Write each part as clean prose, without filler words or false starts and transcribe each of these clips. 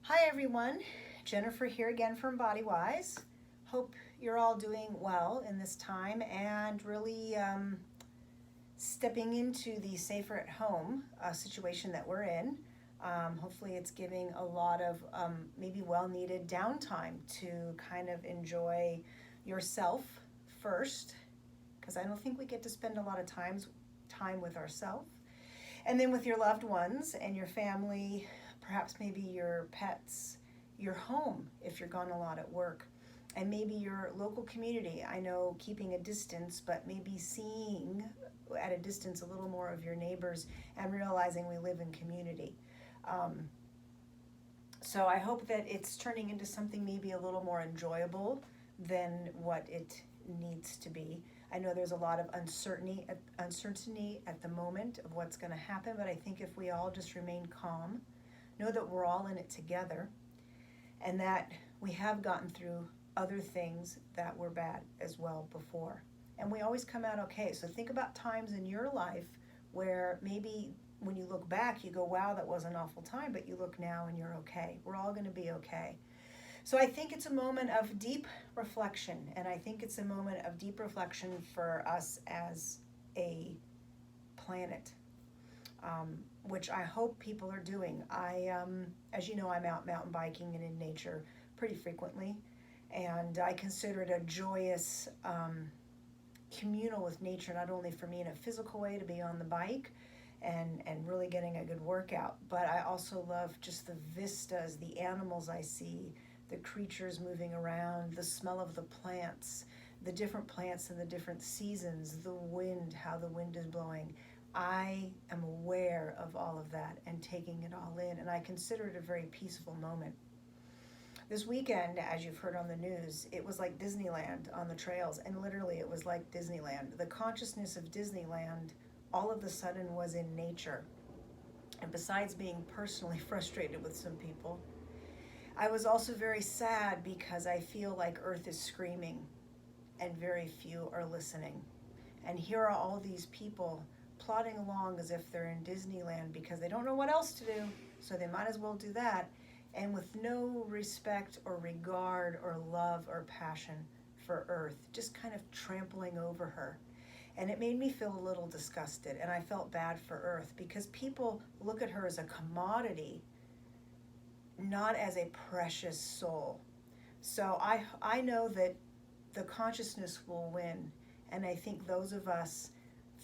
Hi everyone, Jennifer here again from BodyWise. Hope you're all doing well in this time and really stepping into the safer at home situation that we're in. Hopefully it's giving a lot of maybe well needed downtime to kind of enjoy yourself first, because I don't think we get to spend a lot of time with ourselves, and then with your loved ones and your family, perhaps maybe your pets, your home if you're gone a lot at work, and maybe your local community. I know keeping a distance, but maybe seeing at a distance a little more of your neighbors and realizing we live in community. Um, so I hope that it's turning into something maybe a little more enjoyable than what it needs to be. I know there's a lot of uncertainty at the moment of what's going to happen, but I think if we all just remain calm, know that we're all in it together, and that we have gotten through other things that were bad as well before. And we always come out okay. So think about times in your life where maybe when you look back, you go, wow, that was an awful time, but you look now and you're okay. We're all going to be okay. So I think it's a moment of deep reflection, and I think it's a moment of deep reflection for us as a planet, which I hope people are doing. As you know, I'm out mountain biking and in nature pretty frequently, and I consider it a joyous communal with nature, not only for me in a physical way to be on the bike and really getting a good workout, but I also love just the vistas, the animals I see, the creatures moving around, the smell of the plants, the different plants in the different seasons, the wind, how the wind is blowing. I am aware of all of that and taking it all in, and I consider it a very peaceful moment. This weekend, as you've heard on the news, it was like Disneyland on the trails, and literally it was like Disneyland. The consciousness of Disneyland all of a sudden was in nature. And besides being personally frustrated with some people, I was also very sad because I feel like Earth is screaming and very few are listening. And here are all these people plodding along as if they're in Disneyland because they don't know what else to do, so they might as well do that, and with no respect or regard or love or passion for Earth, just kind of trampling over her. And it made me feel a little disgusted, and I felt bad for Earth because people look at her as a commodity, not as a precious soul. So I know that the consciousness will win, and I think those of us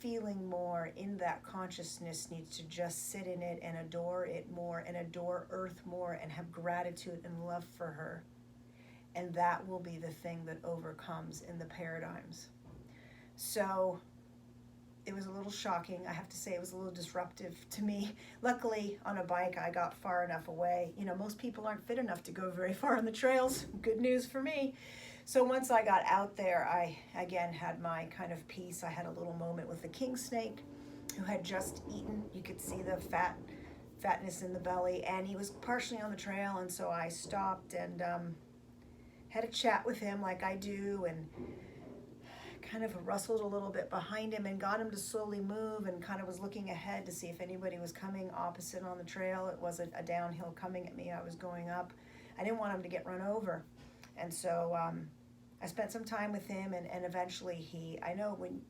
feeling more in that consciousness needs to just sit in it and adore it more and adore Earth more and have gratitude and love for her. And that will be the thing that overcomes in the paradigms. So it was a little shocking. I have to say it was a little disruptive to me. Luckily, on a bike, I got far enough away. You know, most people aren't fit enough to go very far on the trails. Good news for me. So once I got out there, I again had my kind of peace. I had a little moment with the king snake who had just eaten. You could see the fatness in the belly, and he was partially on the trail, and so I stopped and had a chat with him like I do, and kind of rustled a little bit behind him and got him to slowly move, and kind of was looking ahead to see if anybody was coming opposite on the trail. It was a downhill coming at me. I was going up. I didn't want him to get run over. And so I spent some time with him, and eventually I know when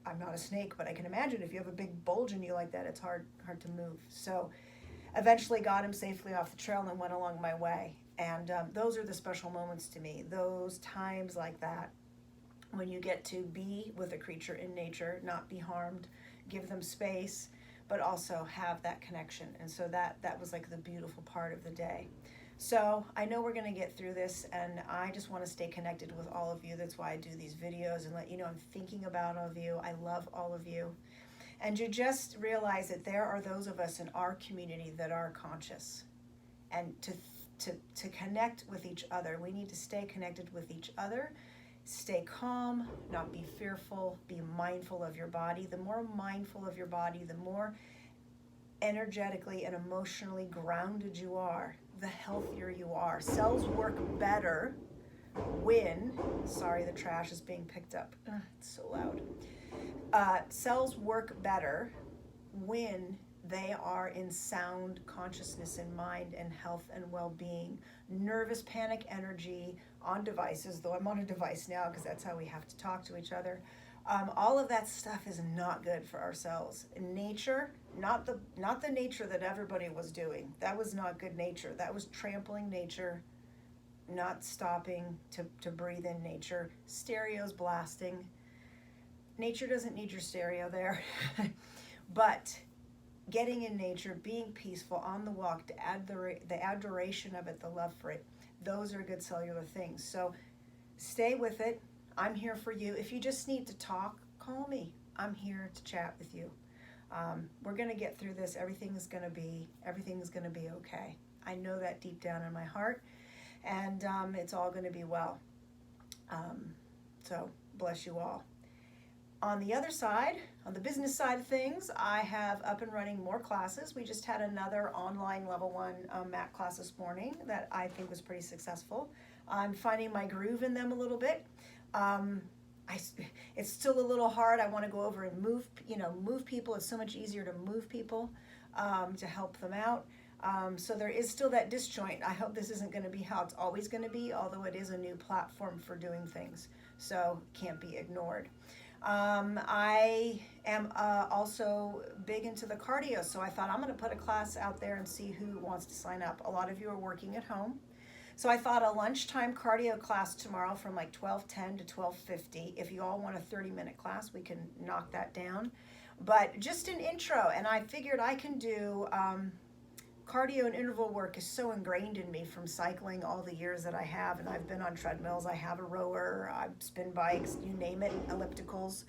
I'm not a snake, but I can imagine if you have a big bulge in you like that, it's hard to move. So eventually got him safely off the trail and went along my way. And those are the special moments to me, those times like that, when you get to be with a creature in nature, not be harmed, give them space, but also have that connection. And so that was like the beautiful part of the day. So I know we're going to get through this, and I just want to stay connected with all of you. That's why I do these videos and let you know I'm thinking about all of you. I love all of you. And you just realize that there are those of us in our community that are conscious. And to connect with each other, we need to stay connected with each other. Stay calm, not be fearful, be mindful of your body. The more mindful of your body, the more energetically and emotionally grounded you are, the healthier you are. Cells work better when, sorry, the trash is being picked up. It's so loud. Cells work better when they are in sound consciousness and mind and health and well-being. Nervous panic energy on devices, though I'm on a device now because that's how we have to talk to each other. All of that stuff is not good for ourselves. Nature, not the nature that everybody was doing. That was not good nature. That was trampling nature, not stopping to breathe in nature. Stereos blasting. Nature doesn't need your stereo there. But getting in nature, being peaceful, on the walk, the adoration of it, the love for it, those are good cellular things. So stay with it. I'm here for you. If you just need to talk, call me. I'm here to chat with you. We're going to get through this. Everything's going to be okay. I know that deep down in my heart, and it's all going to be well. So bless you all. On the other side, on the business side of things, I have up and running more classes. We just had another online level 1 MAT class this morning that I think was pretty successful. I'm finding my groove in them a little bit. It's still a little hard. I want to go over and move people. It's so much easier to move people to help them out. So there is still that disjoint. I hope this isn't going to be how it's always going to be, although it is a new platform for doing things. So can't be ignored. I am also big into the cardio, so I thought I'm going to put a class out there and see who wants to sign up. A lot of you are working at home. So I thought a lunchtime cardio class tomorrow from like 12:10 to 12:50. If you all want a 30-minute class, we can knock that down. But just an intro, and I figured I can do cardio and interval work is so ingrained in me from cycling all the years that I have, and I've been on treadmills, I have a rower, I spin bikes, you name it, ellipticals.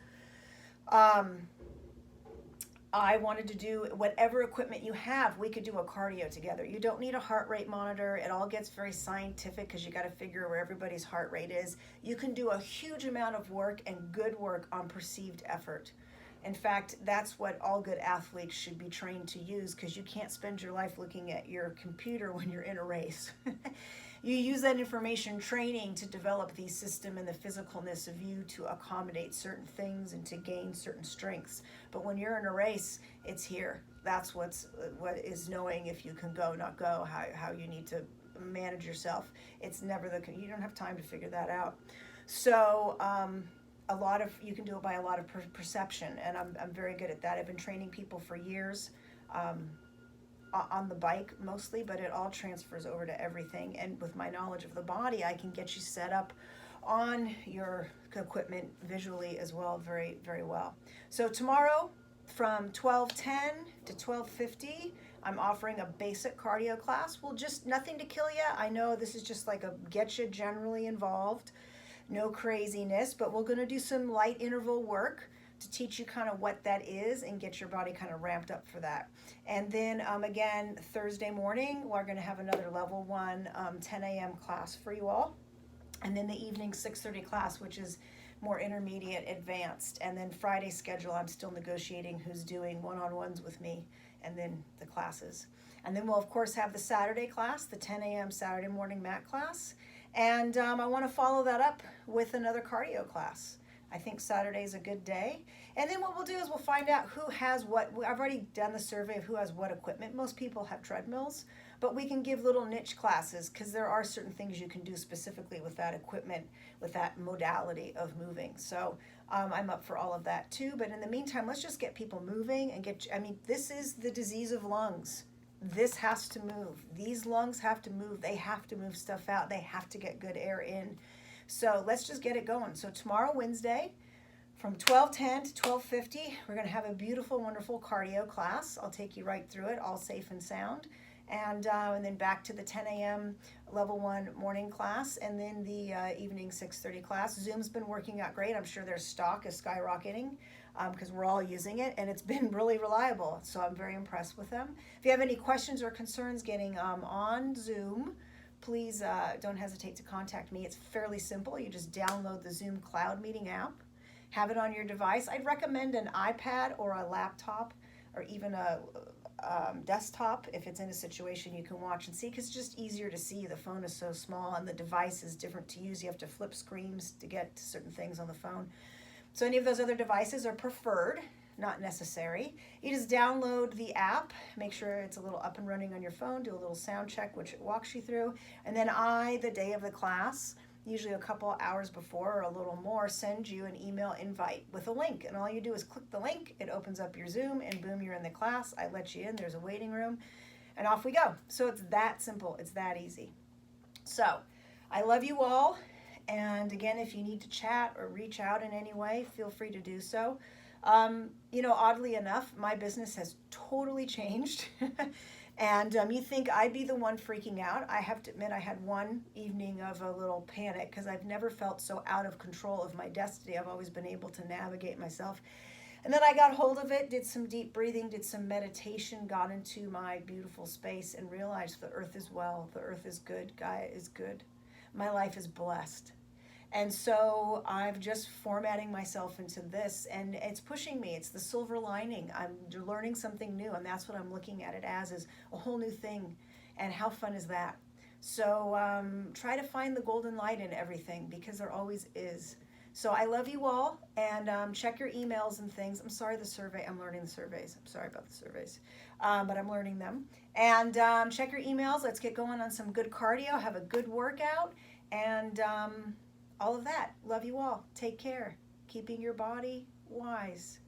I wanted to do whatever equipment you have. We could do a cardio together. You don't need a heart rate monitor. It all gets very scientific because you got to figure where everybody's heart rate is. You can do a huge amount of work and good work on perceived effort. In fact, that's what all good athletes should be trained to use, because you can't spend your life looking at your computer when you're in a race. You use that information training to develop the system and the physicalness of you to accommodate certain things and to gain certain strengths. But when you're in a race, it's here. That's what is knowing if you can go, not go, how you need to manage yourself. It's never you don't have time to figure that out. So, you can do it by a lot of perception, and I'm very good at that. I've been training people for years, on the bike mostly, but it all transfers over to everything. And with my knowledge of the body, I can get you set up on your equipment visually as well, very, very well. So tomorrow from 12:10 to 12:50, I'm offering a basic cardio class. Well, just nothing to kill you. I know this is just like a get you generally involved. No craziness, but we're going to do some light interval work to teach you kind of what that is and get your body kind of ramped up for that. And then again, Thursday morning, we're going to have another level 1 10 a.m. class for you all. And then the evening 6:30 class, which is more intermediate advanced. And then Friday schedule, I'm still negotiating who's doing one-on-ones with me, and then the classes. And then we'll of course have the Saturday class, the 10 a.m. Saturday morning MAT class. And I want to follow that up with another cardio class. I think Saturday's a good day. And then what we'll do is we'll find out who has what. I've already done the survey of who has what equipment. Most people have treadmills, but we can give little niche classes because there are certain things you can do specifically with that equipment, with that modality of moving. So I'm up for all of that too. But in the meantime, let's just get people moving and this is the disease of lungs. This has to move. These lungs have to move. They have to move stuff out. They have to get good air in. So let's just get it going. So tomorrow, Wednesday, from 12:10 to 12:50, we're going to have a beautiful, wonderful cardio class. I'll take you right through it, all safe and sound. And then back to the 10 a.m. level 1 morning class, and then the evening 6:30 class. Zoom's been working out great. I'm sure their stock is skyrocketing because we're all using it, and it's been really reliable. So I'm very impressed with them. If you have any questions or concerns getting on Zoom, please don't hesitate to contact me. It's fairly simple. You just download the Zoom Cloud Meeting app, have it on your device. I'd recommend an iPad or a laptop or even a desktop if it's in a situation you can watch and see, because it's just easier to see. The phone is so small and the device is different to use. You have to flip screens to get to certain things on the phone. So any of those other devices are preferred. not necessary. You just download the app, make sure it's a little up and running on your phone, do a little sound check, which it walks you through. And then the day of the class, usually a couple hours before or a little more, send you an email invite with a link. And all you do is click the link, it opens up your Zoom, and boom, you're in the class. I let you in, there's a waiting room, and off we go. So it's that simple, it's that easy. So I love you all. And again, if you need to chat or reach out in any way, feel free to do so. Oddly enough, my business has totally changed. And you think I'd be the one freaking out. I have to admit, I had one evening of a little panic because I've never felt so out of control of my destiny. I've always been able to navigate myself. And then I got hold of it, did some deep breathing, did some meditation, got into my beautiful space and realized the earth is well, the earth is good, Gaia is good. My life is blessed. And so I'm just formatting myself into this, and it's pushing me. It's the silver lining. I'm learning something new, and that's what I'm looking at it as, is a whole new thing. And how fun is that? So try to find the golden light in everything, because there always is. So I love you all, and check your emails and things. I'm sorry, I'm learning the surveys. I'm sorry about the surveys, but I'm learning them. And check your emails. Let's get going on some good cardio, have a good workout, and all of that. Love you all. Take care. Keeping your body wise.